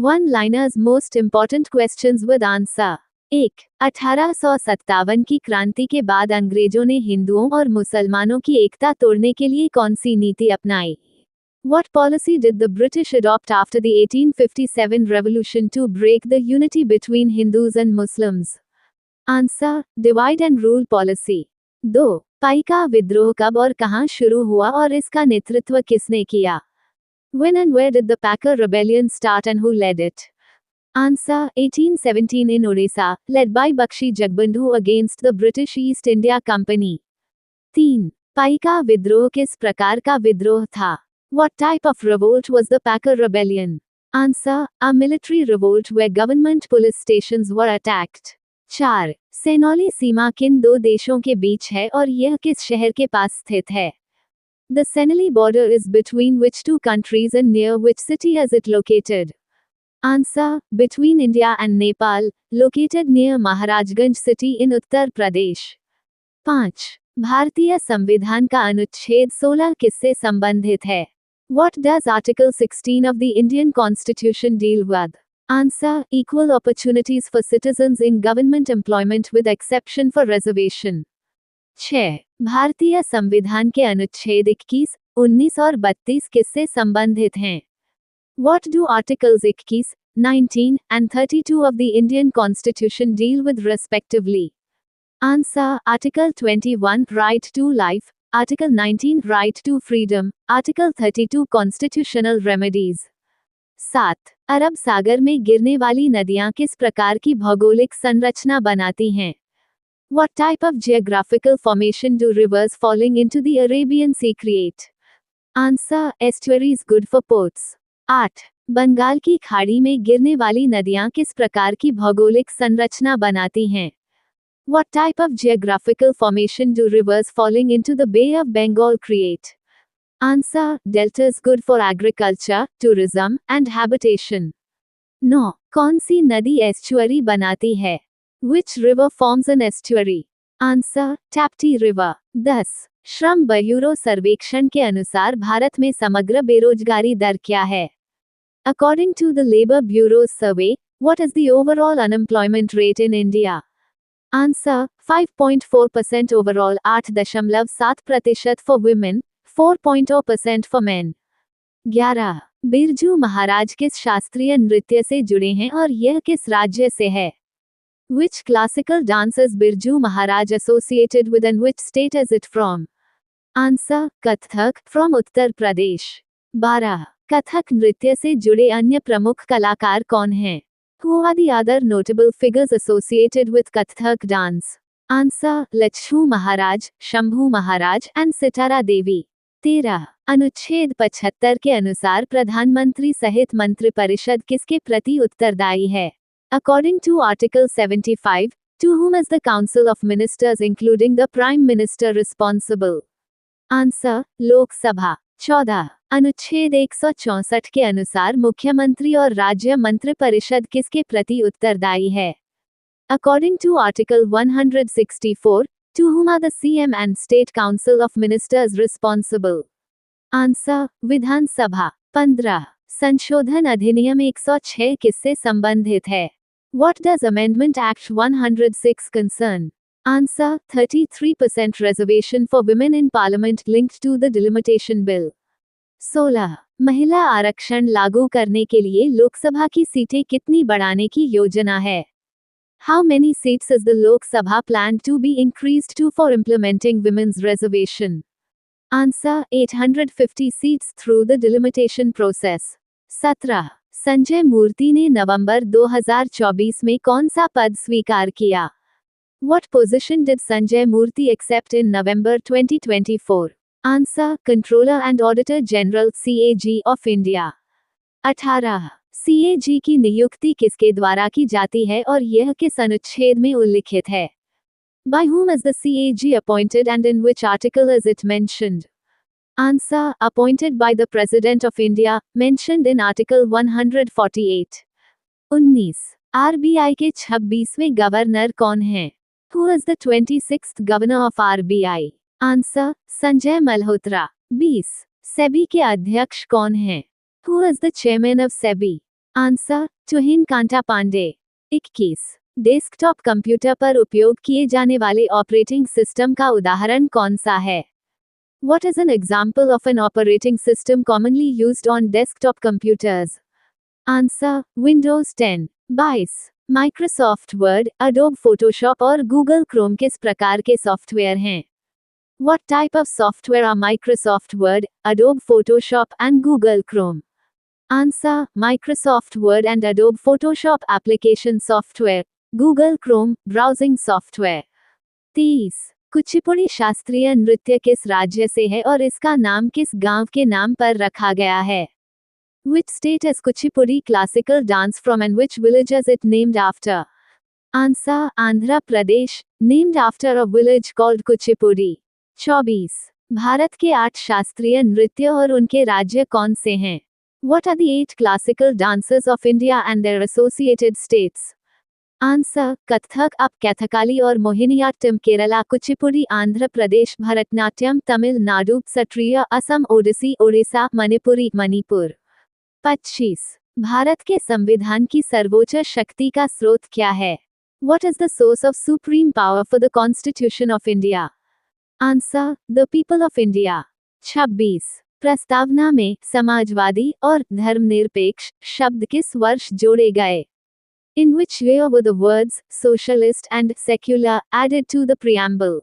One liners most important questions with answer. 1. 1857 की क्रांति के बाद अंग्रेजों ने हिंदुओं और मुसलमानों की एकता तोड़ने के लिए कौन सी नीति अपनाई? What policy did the British adopt after the 1857 revolution to break the unity between Hindus and Muslims? Answer: Divide and rule policy. 2. Paika विद्रोह कब और कहां शुरू हुआ और इसका नेतृत्व किसने किया? When and where did the Packer rebellion start and who led it? Answer: 1817 in Orissa, led by Bakshi Jagbandhu against the British East India Company. 3. Paika विद्रोह किस प्रकार का विद्रोह था? What type of revolt was the Packer rebellion? Answer: a military revolt where government police stations were attacked. 4. सेनोली सीमा किन दो देशों के बीच है और यह किस शहर के पास स्थित है? The Senali border is between which two countries and near which city is it located? Answer: between India and Nepal, located near Maharajganj city in Uttar Pradesh. 5. भारतीय संविधान का अनुच्छेद 16 किससे संबंधित है? What does Article 16 of the Indian Constitution deal with? Answer: equal opportunities for citizens in government employment with exception for reservation. 6. भारतीय संविधान के अनुच्छेद 21, 19 और 32 किससे संबंधित हैं? What do Articles 21, 19, and 32 of the Indian Constitution deal with respectively? Answer: Article 21 Right to life, Article 19 Right to freedom, Article 32 Constitutional remedies. 7. अरब सागर में गिरने वाली नदियां किस प्रकार की भौगोलिक संरचना बनाती हैं? What type of geographical formation do rivers falling into the Arabian Sea create? Answer: estuaries good for ports. 8. Bengal की खाड़ी में गिरने वाली नदियां किस प्रकार की भौगोलिक संरचना बनाती हैं? What type of geographical formation do rivers falling into the Bay of Bengal create? Answer: deltas good for agriculture, tourism, and habitation. 9. कौन सी नदी एस्चुअरी बनाती है? Which river forms an estuary? Answer: Tapti River. 10. श्रम bureau सर्वेक्षण के अनुसार भारत में समग्र बेरोजगारी दर क्या है? According to the Labour Bureau's survey, what is the overall unemployment rate in India? Answer: 5.4% overall, 8.7% for women, 4.0% for men. 11. Birju Maharaj किस शास्त्रीय नृत्य से जुड़े हैं और यह किस राज्य से है? Which classical dance is Birju Maharaj associated with and which state is it from? Answer: Kathak, from Uttar Pradesh. 12. Kathak नृत्य से जुड़े अन्य प्रमुख कलाकार कौन हैं? Who are the other notable figures associated with Kathak dance? Answer: Lachhu Maharaj, Shambhu Maharaj, and Sitara Devi. 13. अनुच्छेद 75 के अनुसार प्रधानमंत्री सहित मंत्रिपरिषद किसके प्रति उत्तरदायी है? According to Article 75, to whom is the Council of Ministers including the Prime Minister responsible? Answer: लोक सभा. 14. अनुच्छेद 164 के अनुसार मुख्यमंत्री और राज्य मंत्रिपरिषद किसके प्रति उत्तरदायी है? According to Article 164, to whom are the CM and State Council of Ministers responsible? Answer: Vidhan Sabha. 15. संशोधन अधिनियम 106 किससे संबंधित है? What does Amendment Act 106 concern? Answer: 33% reservation for women in Parliament linked to the Delimitation Bill. 16. महिला आरक्षण लागू करने के लिए लोकसभा की सीटें कितनी बढ़ाने की योजना है? How many seats is the Lok Sabha planned to be increased to for implementing women's reservation? Answer: 850 seats through the delimitation process. 17. Sanjay मूर्ति ने नवंबर 2024 में कौन सा पद स्वीकार किया? What position did Sanjay Murthy accept in November 2024? Answer: Controller and Auditor General CAG of India. 18. CAG की नियुक्ति किसके द्वारा की जाती है और यह किस अनुच्छेद में उल्लिखित है? By whom is the CAG appointed and in which article is it mentioned? Answer: Appointed by the President of India, mentioned in Article 148. 19. RBI के 26वें गवर्नर कौन हैं? Who is the 26th governor of RBI? Answer: Sanjay Malhotra. 20. SEBI के अध्यक्ष कौन हैं? Who is the chairman of SEBI? Answer Tuhin Kanta Pandey. 21 desktop computer पर उपयोग किए जाने वाले ऑपरेटिंग सिस्टम का उदाहरण कौन सा है? What is an example of an operating system commonly used on desktop computers? Answer Windows 10। 22 Microsoft Word, Adobe Photoshop और Google Chrome किस प्रकार के सॉफ्टवेयर हैं? What type of software are Microsoft Word, Adobe Photoshop and Google Chrome? Answer Microsoft Word and Adobe Photoshop application software, Google Chrome browsing software। 30 Kuchipudi शास्त्रीय नृत्य किस राज्य से है और इसका नाम किस गांव के नाम पर रखा गया है? Which state is Kuchipudi classical dance from and which village is it named after? Answer Andhra Pradesh, named after a village called Kuchipudi। 24 Bharat के 8 शास्त्रीय नृत्य और उनके राज्य कौन से हैं? What are the 8 classical dances of India and their associated states? Answer Kathak, अप कैथकाली और मोहिनीअट्टम केरला, कुचिपुड़ी आंध्र प्रदेश, भरतनाट्यम तमिलनाडु, सत्रिय असम, ओडिसी ओडिशा, मणिपुरी मणिपुर। 25 भारत के संविधान की सर्वोच्च शक्ति का स्रोत क्या है? What is the source of supreme power for the Constitution of India? Answer the people of India. 26 प्रस्तावना में समाजवादी और धर्मनिरपेक्ष शब्द किस वर्ष जोड़े गए? In which year were the words socialist and secular added to the preamble?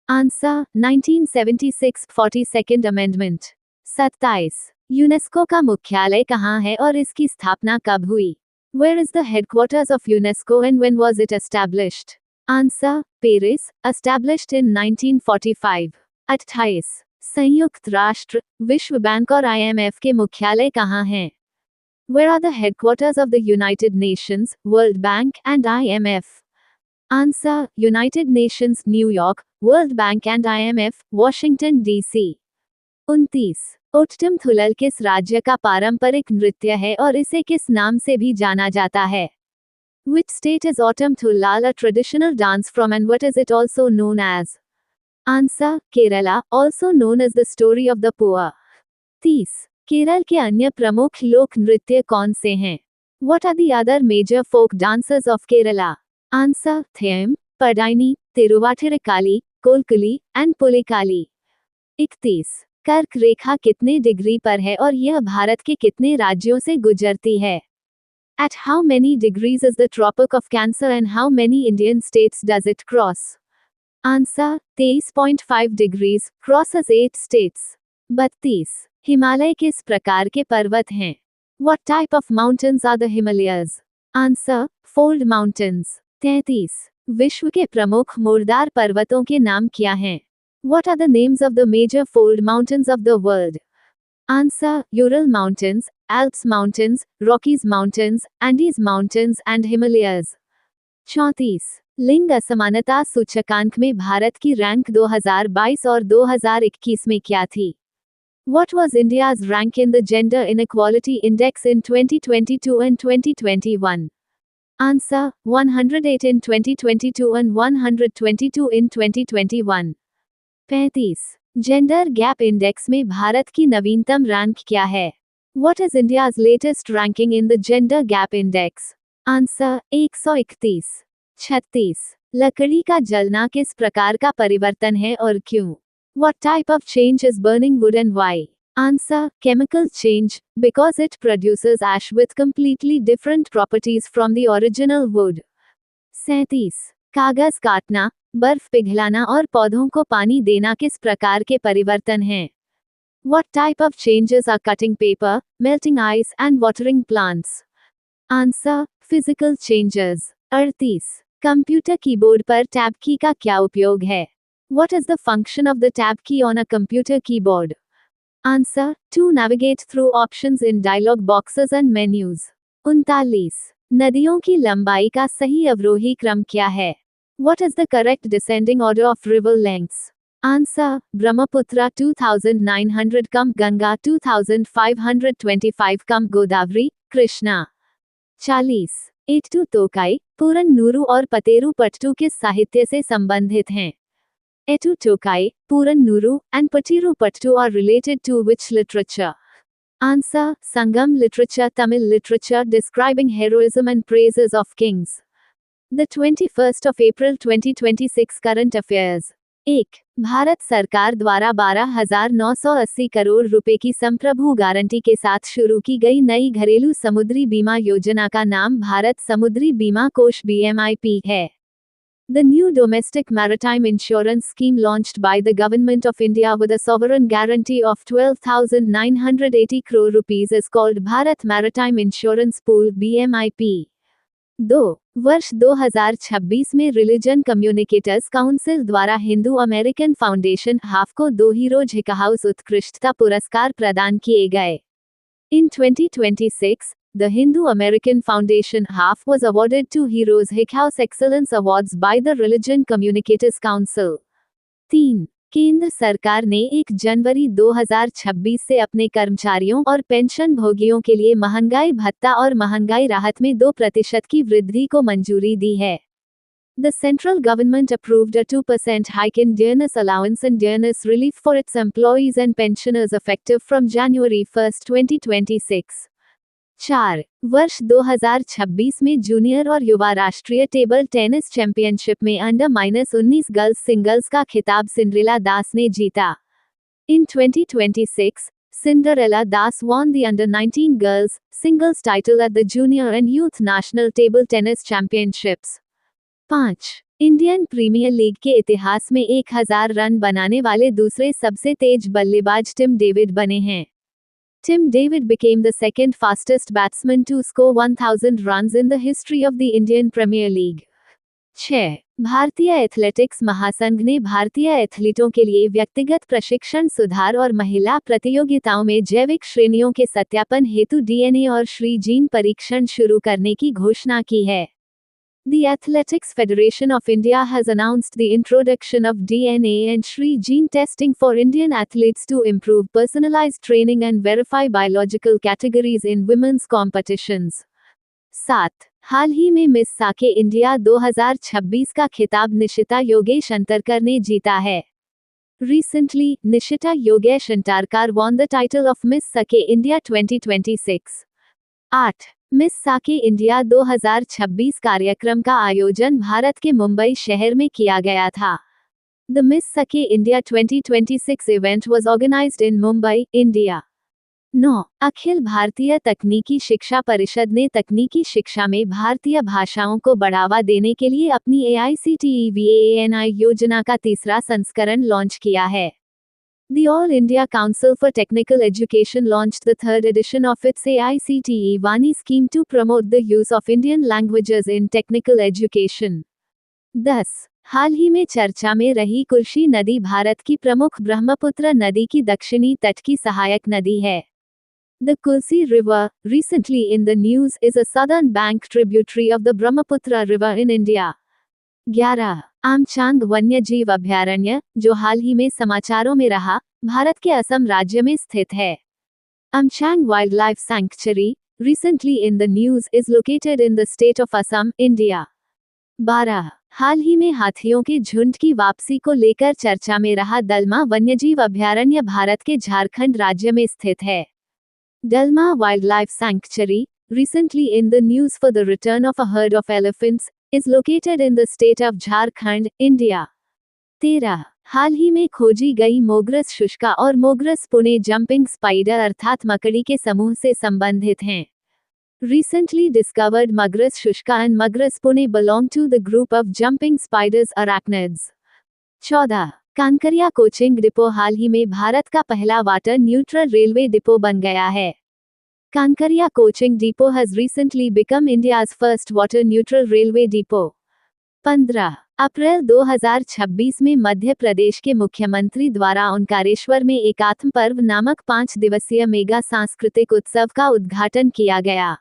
Answer 1976 42nd Amendment। 27 UNESCO का मुख्यालय कहाँ है और इसकी स्थापना कब हुई? Where is the headquarters of UNESCO and when was it established? Answer Paris, established in 1945। 28 संयुक्त राष्ट्र, विश्व बैंक और IMF के मुख्यालय कहाँ हैं? Where are the headquarters of the United Nations, World Bank and IMF? Answer United Nations, New York, World Bank and IMF, Washington DC। 29 Ottam Thullal किस राज्य का पारंपरिक नृत्य है और इसे किस नाम से भी जाना जाता है? Which state is Ottam Thullal a traditional dance from and what is it also known as? Answer Kerala, also known as the story of the poor। 30 Kerala के अन्य प्रमुख लोक नृत्य कौन से हैं? What are the other major folk dances of Kerala? Answer Theyam, Padaini, Tiruvattirukali, Kolkali and Pulikali। 31 कर्क रेखा कितने डिग्री पर है और यह भारत के कितने राज्यों से गुजरती है? At how many degrees is the Tropic of Cancer and how many Indian states does it cross? Answer 23.5 degrees, crosses 8 states। 32 Himalaya किस प्रकार के पर्वत हैं? What type of mountains are the Himalayas? Answer fold mountains। 33 विश्व के प्रमुख मुर्दार पर्वतों के नाम क्या हैं? What are the names of the major fold mountains of the world? Answer Ural Mountains, Alps Mountains, Rockies Mountains, Andes Mountains and Himalayas। 34 लिंग असमानता सूचकांक में भारत की रैंक 2022 और 2021 में क्या थी? What was India's rank in the Gender Inequality Index in 2022 and 2021? Answer 108 in 2022 and 122 in 2021। 35 gender gap index में भारत की नवीनतम रैंक क्या है? What is India's latest ranking in the Gender Gap Index? Answer 131। 36 लकड़ी का जलना किस प्रकार का परिवर्तन है और क्यों? What type of change is burning wood and why? Answer chemical change, because it produces ash with completely different properties from the original wood। 37 कागज काटना, बर्फ पिघलाना और पौधों को पानी देना किस प्रकार के परिवर्तन हैं? What type of changes are cutting paper, melting ice and watering plants? Answer physical changes। 38 computer keyboard पर टैब की का क्या उपयोग है? What is the function of the tab key on a computer keyboard? Answer to navigate through options in dialog boxes and menus। 39 नदियों की लंबाई का सही अवरोही क्रम क्या है? What is the correct descending order of river lengths? Answer Brahmaputra 2900 come, Ganga 2525 come, Godavari, Krishna. 40 एट्टू तोकाई, Puran Nuru और पतेरू पट्टू किस साहित्य से संबंधित हैं? Ettu Tokai, Puran Nuru, and Patiru Pattu are related to which literature? Answer. Sangam literature, Tamil literature describing heroism and praises of kings. The 21st of April 2026 current affairs. 1. Bharat सरकार द्वारा 12,980 करोड़ रुपए की संप्रभु गारंटी के साथ शुरू की गई नई घरेलू समुद्री बीमा योजना का नाम भारत समुद्री बीमा कोष BMIP है. The new domestic maritime insurance scheme launched by the Government of India with a sovereign guarantee of 12,980 crore rupees is called Bharat Maritime Insurance Pool BMIP. 2. वर्ष 2026 में रिलीजन कम्युनिकेटर्स काउंसिल द्वारा हिंदू अमेरिकन फाउंडेशन हाफ को 2 heroes हिकहाउस उत्कृष्टता पुरस्कार प्रदान किए गए. In 2026, the Hindu American Foundation half was awarded 2 Heroes Hickhouse Excellence Awards by the Religion Communicators Council. 3. केंद्र सरकार ने 1 जनवरी 2026 से अपने कर्मचारियों और पेंशन भोगियों के लिए महंगाई भत्ता और महंगाई राहत में 2% की वृद्धि को मंजूरी दी है. The central government approved a 2% hike in dearness allowance and dearness relief for its employees and pensioners effective from January 1, 2026. 4. वर्ष 2026 में जूनियर और युवा राष्ट्रीय टेबल टेनिस चैंपियनशिप में अंडर-19 गर्ल्स सिंगल्स का खिताब सिंड्रेला दास ने जीता. In 2026, Cinderella Das won the under-19 girls singles title at the Junior and Youth National Table Tennis Championships. 5. Indian Premier League के इतिहास में 1000 रन बनाने वाले दूसरे सबसे तेज बल्लेबाज टिम डेविड बने हैं. Tim David became the second fastest batsman to score 1000 runs in the history of the Indian Premier League. 6. भारतीय एथलेटिक्स महासंघ ने भारतीय एथलीटों के लिए व्यक्तिगत प्रशिक्षण सुधार और महिला प्रतियोगिताओं में जैविक श्रेणियों के सत्यापन हेतु DNA और श्री जीन परीक्षण शुरू करने की घोषणा की है. The Athletics Federation of India has announced the introduction of DNA and Shri gene testing for Indian athletes to improve personalized training and verify biological categories in women's competitions. 7. हाल ही में मिस साके India 2026 का खिताब निशिता योगेश अंतरकर ने जीता है. Recently, Nishita Yogesh Antarkar won the title of Miss Sake India 2026. 8. Miss Sakya India 2026 कार्यक्रम का आयोजन भारत के मुंबई शहर में किया गया था. The Miss Sake India 2026 event was organized in Mumbai, India. 9. Akhil Bharatiya तकनीकी शिक्षा परिषद ने तकनीकी शिक्षा में भारतीय भाषाओं को बढ़ावा देने के लिए अपनी AICTE-VAANI योजना का तीसरा संस्करण लॉन्च किया है. The All India Council for Technical Education launched the third edition of its AICTE Vani scheme to promote the use of Indian languages in technical education. 10. हाल ही में चर्चा में रही कुर्शी नदी भारत की प्रमुख ब्रह्मपुत्र नदी की दक्षिणी तट की सहायक नदी है. The Kulsi River, recently in the news, is a southern bank tributary of the Brahmaputra River in India. 11. आमचांग वन्यजीव अभयारण्य, जो हाल ही में समाचारों में रहा, भारत के असम राज्य में स्थित है. Amchang Wildlife Sanctuary, recently in the news, is located in the state of Assam, India. 12. हाल ही में हाथियों के झुंड की वापसी को लेकर चर्चा में रहा दलमा वन्यजीव अभयारण्य भारत के झारखंड राज्य में स्थित है. Dalma Wildlife Sanctuary, recently in the news for the return of a herd of elephants, is located in the state of Jharkhand, India. 13. हाल ही में खोजी गई मोग्रस शुष्का और मोग्रस पुणे जंपिंग स्पाइडर अर्थात मकड़ी के समूह से संबंधित हैं. Recently discovered Magras shushka and Magras Pune belong to the group of jumping spiders arachnids. 14. Kankaria coaching depot हाल ही में भारत का पहला वाटर न्यूट्रल रेलवे डिपो बन गया है. Kankaria Coaching Depot has recently become India's first water-neutral railway depot. 15. अप्रैल 2026 में मध्य प्रदेश के मुख्यमंत्री द्वारा ओंकारेश्वर में एकात्म पर्व नामक 5 दिवसीय मेगा सांस्कृतिक उत्सव का उद्घाटन किया गया.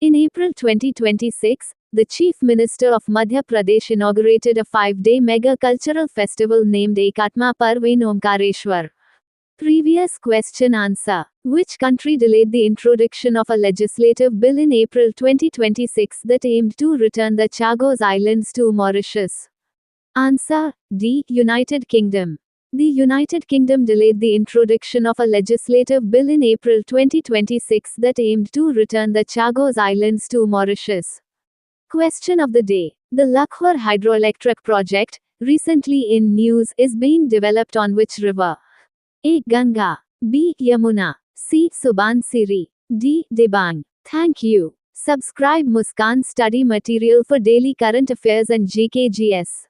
In April 2026, the Chief Minister of Madhya Pradesh inaugurated a 5-day mega cultural festival named Ekatma Parv in Omkareshwar. Previous question answer. Which country delayed the introduction of a legislative bill in April 2026 that aimed to return the Chagos Islands to Mauritius? Answer. D. United Kingdom. The United Kingdom delayed the introduction of a legislative bill in April 2026 that aimed to return the Chagos Islands to Mauritius. Question of the day. The Lakhwar hydroelectric project, recently in news, is being developed on which river? A. Ganga. B. Yamuna. C. Subansiri. D. Dibang. Thank you. Subscribe Muskan Study Material for daily current affairs and GKGS.